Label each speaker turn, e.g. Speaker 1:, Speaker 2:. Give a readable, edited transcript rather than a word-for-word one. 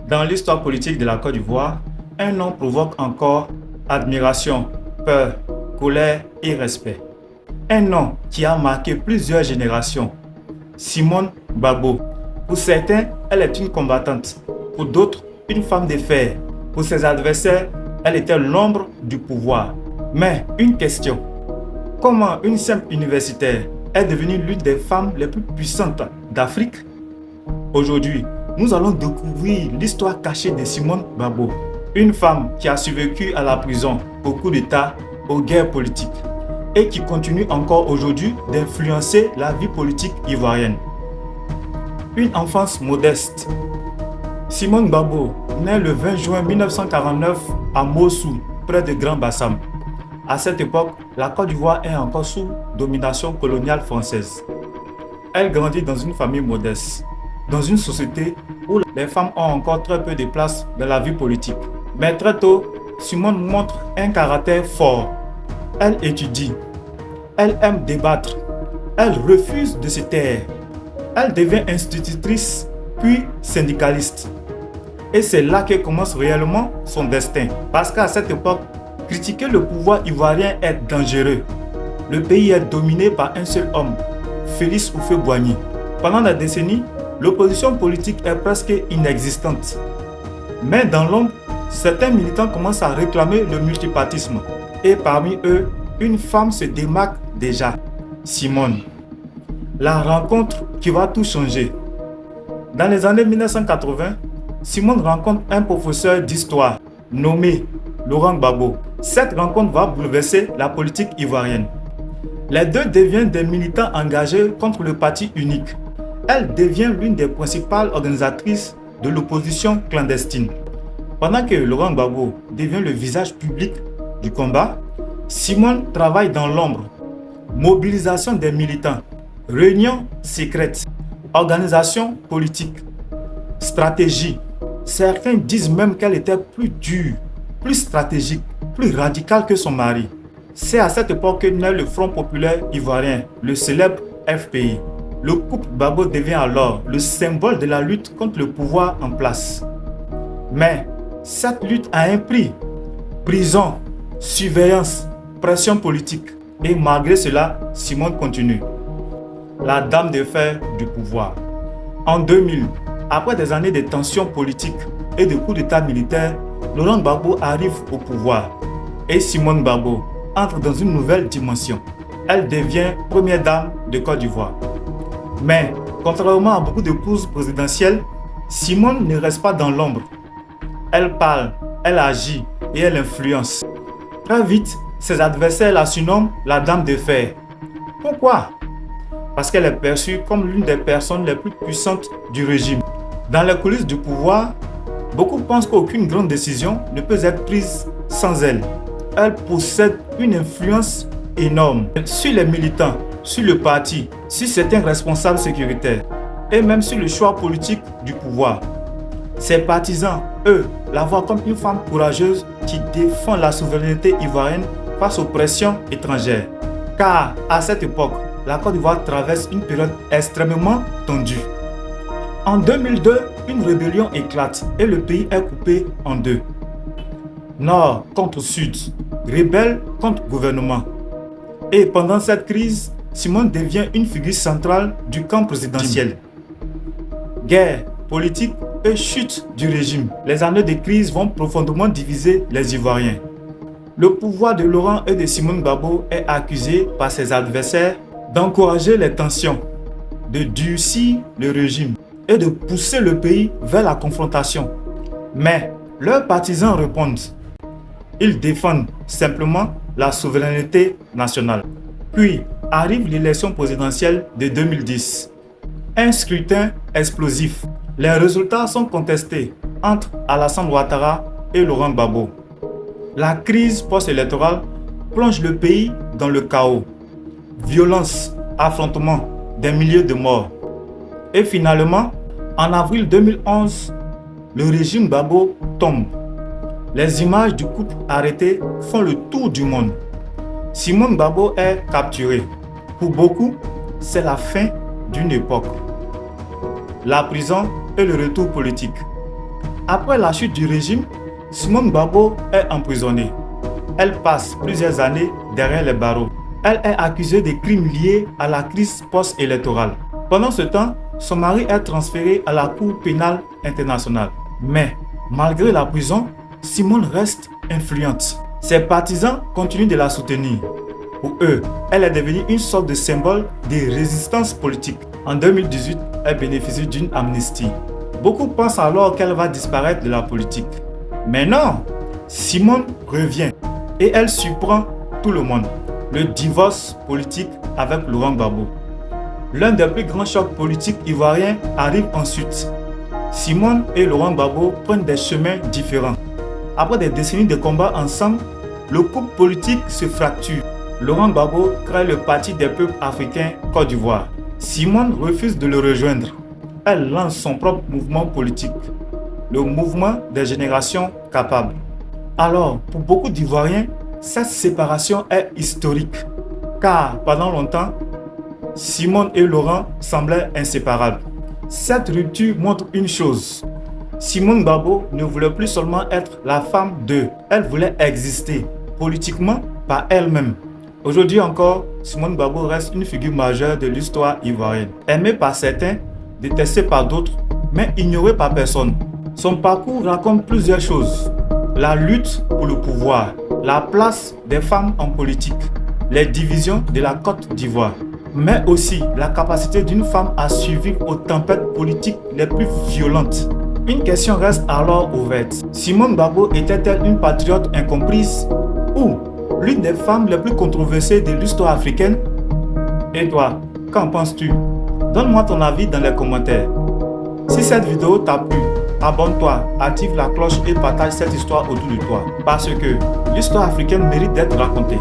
Speaker 1: Dans l'histoire politique de la Côte d'Ivoire, un nom provoque encore admiration, peur, colère et respect. Un nom qui a marqué plusieurs générations. Simone Gbagbo. Pour certains, elle est une combattante. Pour d'autres, une femme de fer. Pour ses adversaires, elle était l'ombre du pouvoir. Mais une question. Comment une simple universitaire est devenue l'une des femmes les plus puissantes d'Afrique? Aujourd'hui, nous allons découvrir l'histoire cachée de Simone Gbagbo, une femme qui a survécu à la prison, au coup d'État, aux guerres politiques et qui continue encore aujourd'hui d'influencer la vie politique ivoirienne. Une enfance modeste. Simone Gbagbo naît le 20 juin 1949 à Mossoul, près de Grand Bassam. À cette époque, la Côte d'Ivoire est encore sous domination coloniale française. Elle grandit dans une famille modeste, dans une société où les femmes ont encore très peu de place dans la vie politique. Mais très tôt, Simone montre un caractère fort. Elle étudie, elle aime débattre, elle refuse de se taire. Elle devient institutrice, puis syndicaliste. Et c'est là que commence réellement son destin. Parce qu'à cette époque, critiquer le pouvoir ivoirien est dangereux. Le pays est dominé par un seul homme, Félix Houphouët-Boigny. Pendant la décennie, l'opposition politique est presque inexistante. Mais dans l'ombre, certains militants commencent à réclamer le multipartisme. Et parmi eux, une femme se démarque déjà, Simone. La rencontre qui va tout changer. Dans les années 1980, Simone rencontre un professeur d'histoire nommé Laurent Gbagbo. Cette rencontre va bouleverser la politique ivoirienne. Les deux deviennent des militants engagés contre le parti unique. Elle devient l'une des principales organisatrices de l'opposition clandestine. Pendant que Laurent Gbagbo devient le visage public du combat, Simone travaille dans l'ombre. Mobilisation des militants, réunions secrètes, organisation politique, stratégie. Certains disent même qu'elle était plus dure, plus stratégique, plus radicale que son mari. C'est à cette époque que naît le Front populaire ivoirien, le célèbre FPI. Le couple Gbagbo devient alors le symbole de la lutte contre le pouvoir en place. Mais cette lutte a un prix. Prison, surveillance, pression politique. Et malgré cela, Simone continue. La dame de fer du pouvoir. En 2000, après des années de tensions politiques et de coups d'État militaires, Laurent Gbagbo arrive au pouvoir et Simone Gbagbo entre dans une nouvelle dimension. Elle devient première dame de Côte d'Ivoire. Mais, contrairement à beaucoup d'épouses présidentielles, Simone ne reste pas dans l'ombre. Elle parle, elle agit et elle influence. Très vite, ses adversaires la surnomment la dame de fer. Pourquoi? Parce qu'elle est perçue comme l'une des personnes les plus puissantes du régime. Dans les coulisses du pouvoir, beaucoup pensent qu'aucune grande décision ne peut être prise sans elle. Elle possède une influence énorme sur les militants, sur le parti, sur certains responsables sécuritaires et même sur le choix politique du pouvoir. Ses partisans, eux, la voient comme une femme courageuse qui défend la souveraineté ivoirienne face aux pressions étrangères. Car à cette époque, la Côte d'Ivoire traverse une période extrêmement tendue. En 2002, une rébellion éclate et le pays est coupé en deux. Nord contre Sud, rebelle contre gouvernement. Et pendant cette crise, Simone devient une figure centrale du camp présidentiel. Guerre, politique et chute du régime. Les années de crise vont profondément diviser les Ivoiriens. Le pouvoir de Laurent et de Simone Gbagbo est accusé par ses adversaires d'encourager les tensions, de durcir le régime et de pousser le pays vers la confrontation. Mais leurs partisans répondent. Ils défendent simplement la souveraineté nationale. Puis arrive l'élection présidentielle de 2010. Un scrutin explosif. Les résultats sont contestés entre Alassane Ouattara et Laurent Gbagbo. La crise post-électorale plonge le pays dans le chaos. Violence, affrontements, des milliers de morts. Et finalement, en avril 2011, le régime Gbagbo tombe. Les images du couple arrêté font le tour du monde. Simone Gbagbo est capturée. Pour beaucoup, c'est la fin d'une époque. La prison et le retour politique. Après la chute du régime, Simone Gbagbo est emprisonnée. Elle passe plusieurs années derrière les barreaux. Elle est accusée de crimes liés à la crise post-électorale. Pendant ce temps, son mari est transféré à la Cour pénale internationale. Mais, malgré la prison, Simone reste influente. Ses partisans continuent de la soutenir. Pour eux, elle est devenue une sorte de symbole de résistance politique. En 2018, elle bénéficie d'une amnistie. Beaucoup pensent alors qu'elle va disparaître de la politique. Mais non, Simone revient et elle surprend tout le monde. Le divorce politique avec Laurent Gbagbo. L'un des plus grands chocs politiques ivoiriens arrive ensuite. Simone et Laurent Gbagbo prennent des chemins différents. Après des décennies de combats ensemble, le couple politique se fracture. Laurent Gbagbo crée le Parti des peuples africains Côte d'Ivoire. Simone refuse de le rejoindre. Elle lance son propre mouvement politique, le mouvement des générations capables. Alors, pour beaucoup d'Ivoiriens, cette séparation est historique, car pendant longtemps, Simone et Laurent semblaient inséparables. Cette rupture montre une chose. Simone Gbagbo ne voulait plus seulement être la femme d'eux, elle voulait exister politiquement par elle-même. Aujourd'hui encore, Simone Gbagbo reste une figure majeure de l'histoire ivoirienne. Aimée par certains, détestée par d'autres, mais ignorée par personne. Son parcours raconte plusieurs choses. La lutte pour le pouvoir, la place des femmes en politique, les divisions de la Côte d'Ivoire, mais aussi la capacité d'une femme à survivre aux tempêtes politiques les plus violentes. Une question reste alors ouverte. Simone Gbagbo était-elle une patriote incomprise ou l'une des femmes les plus controversées de l'histoire africaine? Et toi, qu'en penses-tu? Donne-moi ton avis dans les commentaires. Si cette vidéo t'a plu, abonne-toi, active la cloche et partage cette histoire autour de toi. Parce que l'histoire africaine mérite d'être racontée.